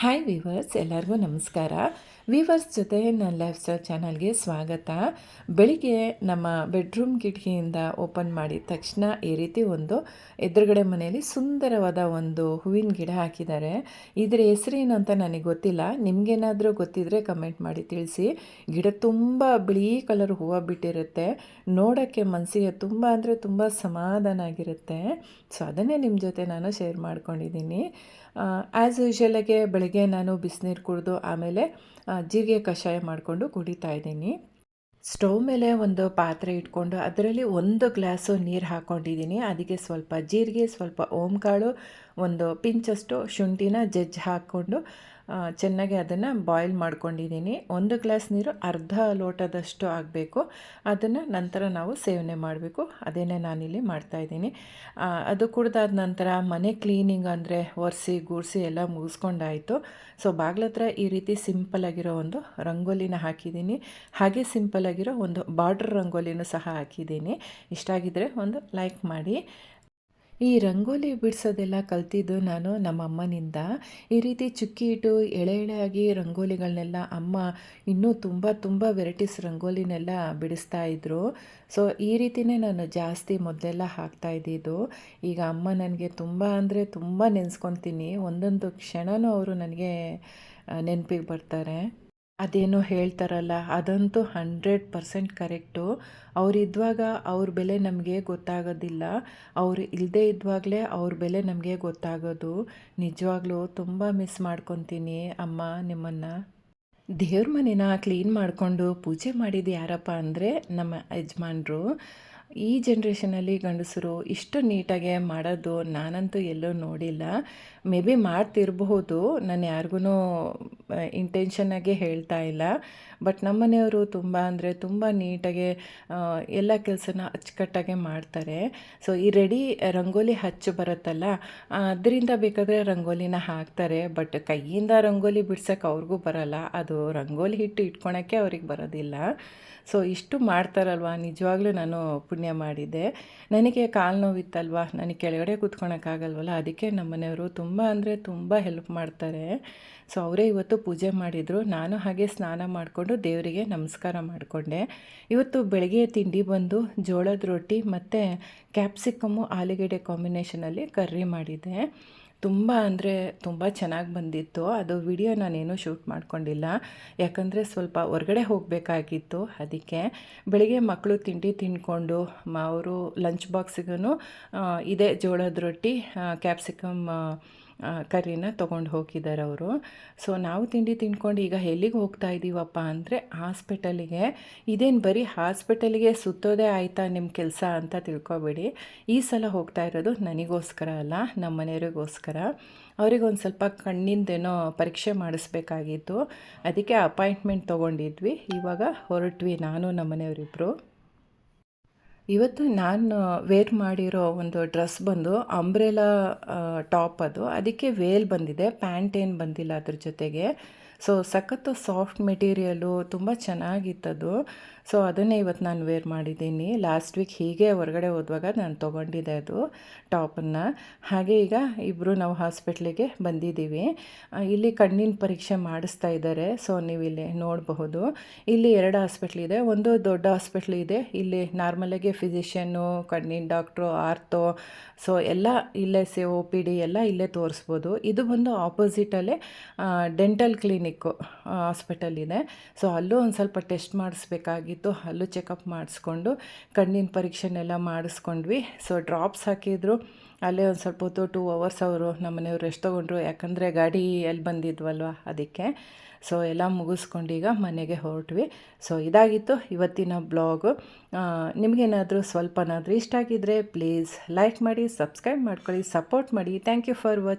Hi viewers, ಎಲ್ಲರಿಗೂ ನಮಸ್ಕಾರ. Viewers ಜೊತೆ ನನ್ನ ಲೈಫ್ ಸ್ಟೈಲ್ ಚಾನಲ್ಗೆ ಸ್ವಾಗತ. ಬೆಳಿಗ್ಗೆ ನಮ್ಮ ಬೆಡ್ರೂಮ್ ಕಿಟಕಿಯಿಂದ ಓಪನ್ ಮಾಡಿದ ತಕ್ಷಣ ಈ ರೀತಿ ಒಂದು ಎದುರುಗಡೆ ಮನೆಯಲ್ಲಿ ಸುಂದರವಾದ ಒಂದು ಹೂವಿನ ಗಿಡ ಹಾಕಿದ್ದಾರೆ. ಇದರ ಹೆಸರೇನು ಅಂತ ನನಗೆ ಗೊತ್ತಿಲ್ಲ. ನಿಮಗೇನಾದರೂ ಗೊತ್ತಿದ್ದರೆ ಕಮೆಂಟ್ ಮಾಡಿ ತಿಳಿಸಿ. ಗಿಡ ತುಂಬ ಬಿಳಿ ಕಲರ್ ಹೂವು ಬಿಟ್ಟಿರುತ್ತೆ. ನೋಡೋಕ್ಕೆ ಮನಸ್ಸಿಗೆ ತುಂಬ ಅಂದರೆ ತುಂಬ ಸಮಾಧಾನ ಆಗಿರುತ್ತೆ. ಸೊ ಅದನ್ನೇ ನಿಮ್ಮ ಜೊತೆ ನಾನು ಶೇರ್ ಮಾಡ್ಕೊಂಡಿದ್ದೀನಿ. ಆ್ಯಸ್ ಯೂಶ್ವಲಾಗೆ ಬೆಳಗ್ಗೆ ನಾನು ಬಿಸಿನೀರು ಕುಡಿದು ಆಮೇಲೆ ಜೀರಿಗೆ ಕಷಾಯ ಮಾಡಿಕೊಂಡು ಕುಡಿತಾ ಇದ್ದೀನಿ. ಸ್ಟವ್ ಮೇಲೆ ಒಂದು ಪಾತ್ರೆ ಇಟ್ಕೊಂಡು ಅದರಲ್ಲಿ 1 ಗ್ಲಾಸು ನೀರು ಹಾಕ್ಕೊಂಡಿದ್ದೀನಿ. ಅದಕ್ಕೆ ಸ್ವಲ್ಪ ಜೀರಿಗೆ, ಸ್ವಲ್ಪ ಓಂಕಾಳು, ಒಂದು ಪಿಂಚಷ್ಟು ಶುಂಠಿನ ಜಜ್ಜಿ ಹಾಕ್ಕೊಂಡು ಚೆನ್ನಾಗಿ ಅದನ್ನು ಬಾಯ್ಲ್ ಮಾಡ್ಕೊಂಡಿದ್ದೀನಿ. 1 ಗ್ಲಾಸ್ ನೀರು ಅರ್ಧ ಲೋಟದಷ್ಟು ಆಗಬೇಕು. ಅದನ್ನು ನಂತರ ನಾವು ಸೇವನೆ ಮಾಡಬೇಕು. ಅದೇನೇ ನಾನಿಲ್ಲಿ ಮಾಡ್ತಾಯಿದ್ದೀನಿ. ಅದು ಕುಡ್ದಾದ ನಂತರ ಮನೆ ಕ್ಲೀನಿಂಗ್ ಅಂದರೆ ಒರೆಸಿ ಗೂಡಿಸಿ ಎಲ್ಲ ಮುಗಿಸ್ಕೊಂಡಾಯಿತು. ಸೊ ಬಾಗ್ಲತ್ರ ಈ ರೀತಿ ಸಿಂಪಲ್ಲಾಗಿರೋ ಒಂದು ರಂಗೋಲಿನ ಹಾಕಿದ್ದೀನಿ. ಹಾಗೆ ಸಿಂಪಲ್ಲಾಗಿರೋ ಒಂದು ಬಾರ್ಡ್ರ್ ರಂಗೋಲಿನೂ ಸಹ ಹಾಕಿದ್ದೀನಿ. ಇಷ್ಟ ಆಗಿದ್ದರೆ ಒಂದು ಲೈಕ್ ಮಾಡಿ. ಈ ರಂಗೋಲಿ ಬಿಡಿಸೋದೆಲ್ಲ ಕಲ್ತಿದ್ದು ನಾನು ನಮ್ಮ ಅಮ್ಮನಿಂದ. ಈ ರೀತಿ ಚುಕ್ಕಿ ಇಟ್ಟು ಎಳೆ ಎಳೆಯಾಗಿ ರಂಗೋಲಿಗಳನ್ನೆಲ್ಲ ಅಮ್ಮ ಇನ್ನೂ ತುಂಬ ವೆರೈಟೀಸ್ ರಂಗೋಲಿನೆಲ್ಲ ಬಿಡಿಸ್ತಾ ಇದ್ದರು. ಸೊ ಈ ರೀತಿಯೇ ನಾನು ಜಾಸ್ತಿ ಮೊದಲೆಲ್ಲ ಹಾಕ್ತಾಯಿದ್ದಿದ್ದು. ಈಗ ಅಮ್ಮ ನನಗೆ ತುಂಬ ಅಂದರೆ ತುಂಬ ನೆನೆಸ್ಕೊತೀನಿ. ಒಂದೊಂದು ಕ್ಷಣವೂ ಅವರು ನನಗೆ ನೆನಪಿಗೆ ಬರ್ತಾರೆ. ಅದೇನೋ ಹೇಳ್ತಾರಲ್ಲ, ಅದಂತೂ 100% ಕರೆಕ್ಟು. ಅವರಿದ್ದಾಗ ಅವ್ರ ಬೆಲೆ ನಮಗೆ ಗೊತ್ತಾಗೋದಿಲ್ಲ. ಅವರು ಇಲ್ಲದೇ ಇದ್ದಾಗಲೇ ಅವ್ರ ಬೆಲೆ ನಮಗೆ ಗೊತ್ತಾಗೋದು. ನಿಜವಾಗ್ಲೂ ತುಂಬ ಮಿಸ್ ಮಾಡ್ಕೊತೀನಿ ಅಮ್ಮ ನಿಮ್ಮನ್ನು. ದೇವ್ರ ಮನೆನ ಕ್ಲೀನ್ ಮಾಡಿಕೊಂಡು ಪೂಜೆ ಮಾಡಿದ್ದು ಯಾರಪ್ಪ ಅಂದರೆ ನಮ್ಮ ಯಜಮಾನ್ರು. ಈ ಜನ್ರೇಷನಲ್ಲಿ ಗಂಡಸರು ಇಷ್ಟು ನೀಟಾಗೆ ಮಾಡೋದು ನಾನಂತೂ ಎಲ್ಲೂ ನೋಡಿಲ್ಲ. ಮೇ ಬಿ ಮಾಡ್ತಿರಬಹುದು, ನಾನು ಯಾರಿಗೂ ಇಂಟೆನ್ಷನ್ನಾಗೆ ಹೇಳ್ತಾ ಇಲ್ಲ. ಬಟ್ ನಮ್ಮ ಮನೆಯವರು ತುಂಬ ಅಂದರೆ ತುಂಬ ನೀಟಾಗೆ ಎಲ್ಲ ಕೆಲಸನ ಅಚ್ಚುಕಟ್ಟಾಗೆ ಮಾಡ್ತಾರೆ. ಸೊ ಈ ರೆಡಿ ರಂಗೋಲಿ ಹಚ್ಚು ಬರುತ್ತಲ್ಲ, ಅದರಿಂದ ಬೇಕಾದರೆ ರಂಗೋಲಿನ ಹಾಕ್ತಾರೆ. ಬಟ್ ಕೈಯಿಂದ ರಂಗೋಲಿ ಬಿಡ್ಸೋಕ್ಕೆ ಅವ್ರಿಗೂ ಬರೋಲ್ಲ. ಅದು ರಂಗೋಲಿ ಹಿಟ್ಟು ಇಟ್ಕೊಳಕ್ಕೆ ಅವ್ರಿಗೆ ಬರೋದಿಲ್ಲ. ಸೊ ಇಷ್ಟು ಮಾಡ್ತಾರಲ್ವ, ನಿಜವಾಗ್ಲೂ ನಾನು ಪುಣ್ಯ ಮಾಡಿದ್ದೆ. ನನಗೆ ಕಾಲು ನೋವಿತ್ತಲ್ವ, ನನಗೆ ಕೆಳಗಡೆ ಕೂತ್ಕೊಳಕ್ಕಾಗಲ್ವಲ್ಲ, ಅದಕ್ಕೆ ನಮ್ಮ ಮನೆಯವರು ತುಂಬ ಅಂದರೆ ತುಂಬ ಹೆಲ್ಪ್ ಮಾಡ್ತಾರೆ. ಸೊ ಅವರೇ ಇವತ್ತು ಪೂಜೆ ಮಾಡಿದರು. ನಾನು ಹಾಗೆ ಸ್ನಾನ ಮಾಡಿಕೊಂಡು ದೇವರಿಗೆ ನಮಸ್ಕಾರ ಮಾಡಿಕೊಂಡೆ. ಇವತ್ತು ಬೆಳಗ್ಗೆ ತಿಂಡಿ ಬಂದು ಜೋಳದ ರೊಟ್ಟಿ ಮತ್ತು ಕ್ಯಾಪ್ಸಿಕಮ್ಮು ಆಲೂಗೆಡ್ಡೆ ಕಾಂಬಿನೇಷನಲ್ಲಿ ಕರ್ರಿ ಮಾಡಿದ್ದೆ. ತುಂಬ ಅಂದರೆ ತುಂಬ ಚೆನ್ನಾಗಿ ಬಂದಿತ್ತು. ಅದು ವಿಡಿಯೋ ನಾನೇನು ಶೂಟ್ ಮಾಡ್ಕೊಂಡಿಲ್ಲ, ಯಾಕಂದರೆ ಸ್ವಲ್ಪ ಹೊರಗಡೆ ಹೋಗಬೇಕಾಗಿತ್ತು. ಅದಕ್ಕೆ ಬೆಳಿಗ್ಗೆ ಮಕ್ಕಳು ತಿಂಡಿ ತಿಂದ್ಕೊಂಡು ಅವರು ಲಂಚ್ ಬಾಕ್ಸಿಗೂ ಇದೇ ಜೋಳದ ರೊಟ್ಟಿ ಕ್ಯಾಪ್ಸಿಕಮ್ ಕರ್ರಿನ ತೊಗೊಂಡು ಹೋಗಿದ್ದಾರೆ ಅವರು. ಸೊ ನಾವು ತಿಂಡಿ ತಿಂದ್ಕೊಂಡು ಈಗ ಎಲ್ಲಿಗೆ ಹೋಗ್ತಾ ಇದ್ದೀವಪ್ಪ ಅಂದರೆ ಹಾಸ್ಪಿಟಲಿಗೆ. ಇದೇನು ಬರೀ ಹಾಸ್ಪಿಟಲಿಗೆ ಸುತ್ತೋದೇ ಆಯಿತಾ ನಿಮ್ಮ ಕೆಲಸ ಅಂತ ತಿಳ್ಕೊಬೇಡಿ. ಈ ಸಲ ಹೋಗ್ತಾ ಇರೋದು ನನಗೋಸ್ಕರ ಅಲ್ಲ, ನಮ್ಮ ಮನೆಯವರಿಗೋಸ್ಕರ. ಅವರಿಗೊಂದು ಸ್ವಲ್ಪ ಕಣ್ಣಿಂದೇನೋ ಪರೀಕ್ಷೆ ಮಾಡಿಸ್ಬೇಕಾಗಿತ್ತು. ಅದಕ್ಕೆ ಅಪಾಯಿಂಟ್ಮೆಂಟ್ ತೊಗೊಂಡಿದ್ವಿ. ಇವಾಗ ಹೊರಟ್ವಿ ನಾನು ನಮ್ಮ ಮನೆಯವರಿಬ್ಬರು. ಇವತ್ತು ನಾನು ವೇರ್ ಮಾಡಿರೋ ಒಂದು ಡ್ರೆಸ್ ಬಂದು ಅಂಬ್ರೆಲಾ ಟಾಪ್ ಅದು. ಅದಕ್ಕೆ ವೇಲ್ ಬಂದಿದೆ, ಪ್ಯಾಂಟ್ ಏನು ಬಂದಿಲ್ಲ ಅದ್ರ ಜೊತೆಗೆ. ಸೊ ಸಖತ್ತು ಸಾಫ್ಟ್ ಮೆಟೀರಿಯಲು, ತುಂಬ ಚೆನ್ನಾಗಿತ್ತದು. ಸೊ ಅದನ್ನೇ ಇವತ್ತು ನಾನು ವೇರ್ ಮಾಡಿದ್ದೀನಿ. ಲಾಸ್ಟ್ ವೀಕ್ ಹೀಗೆ ಹೊರಗಡೆ ಹೋದುವಾಗ ನಾನು ತೊಗೊಂಡಿದ್ದೆ ಅದು ಟಾಪನ್ನು. ಹಾಗೆ ಈಗ ಇಬ್ಬರು ನಾವು ಹಾಸ್ಪಿಟ್ಲಿಗೆ ಬಂದಿದ್ದೀವಿ. ಇಲ್ಲಿ ಕಣ್ಣಿನ ಪರೀಕ್ಷೆ ಮಾಡಿಸ್ತಾ ಇದ್ದಾರೆ. ಸೊ ನೀವು ಇಲ್ಲಿ ನೋಡಬಹುದು. ಇಲ್ಲಿ 2 ಹಾಸ್ಪಿಟ್ಲಿದೆ. ಒಂದು ದೊಡ್ಡ ಹಾಸ್ಪಿಟ್ಲ್ ಇದೆ. ಇಲ್ಲಿ ನಾರ್ಮಲಾಗಿ ಫಿಸಿಷಿಯನ್ನು, ಕಣ್ಣಿನ ಡಾಕ್ಟ್ರು, ಆರ್ಥೋ, ಸೊ ಎಲ್ಲ ಇಲ್ಲೇ OPD ಎಲ್ಲ ಇಲ್ಲೇ ತೋರಿಸ್ಬೋದು. ಇದು ಬಂದು ಆಪೋಸಿಟಲ್ಲೇ ಡೆಂಟಲ್ ಕ್ಲಿನಿಕ್ಕು ಹಾಸ್ಪಿಟಲ್ ಇದೆ. ಸೊ ಅಲ್ಲೂ ಒಂದು ಸ್ವಲ್ಪ ಟೆಸ್ಟ್ ಮಾಡಿಸ್ಬೇಕಾಗಿತ್ತು. ಅಲ್ಲೂ ಚೆಕಪ್ ಮಾಡಿಸ್ಕೊಂಡು ಕಣ್ಣಿನ ಪರೀಕ್ಷೆನೆಲ್ಲ ಮಾಡಿಸ್ಕೊಂಡ್ವಿ. ಸೊ ಡ್ರಾಪ್ಸ್ ಹಾಕಿದ್ರು. ಅಲ್ಲೇ ಒಂದು ಸ್ವಲ್ಪ ಹೊತ್ತು 2 ಅವರ್ಸ್ ಅವರು ನಮ್ಮ ಮನೆಯವ್ರು ರೆಸ್ಟ್ ತೊಗೊಂಡ್ರು. ಯಾಕಂದರೆ ಗಾಡಿಯಲ್ಲಿ ಬಂದಿದ್ವಲ್ವ ಅದಕ್ಕೆ. ಸೊ ಎಲ್ಲ ಮುಗಿಸ್ಕೊಂಡು ಈಗ ಮನೆಗೆ ಹೊರಟ್ವಿ. ಸೊ ಇದಾಗಿತ್ತು ಇವತ್ತಿನ ಬ್ಲಾಗು. ನಿಮಗೇನಾದರೂ ಸ್ವಲ್ಪನಾದರೂ ಇಷ್ಟ ಆಗಿದ್ದರೆ ಪ್ಲೀಸ್ ಲೈಕ್ ಮಾಡಿ, ಸಬ್ಸ್ಕ್ರೈಬ್ ಮಾಡ್ಕೊಳ್ಳಿ, ಸಪೋರ್ಟ್ ಮಾಡಿ. Thank you for watching.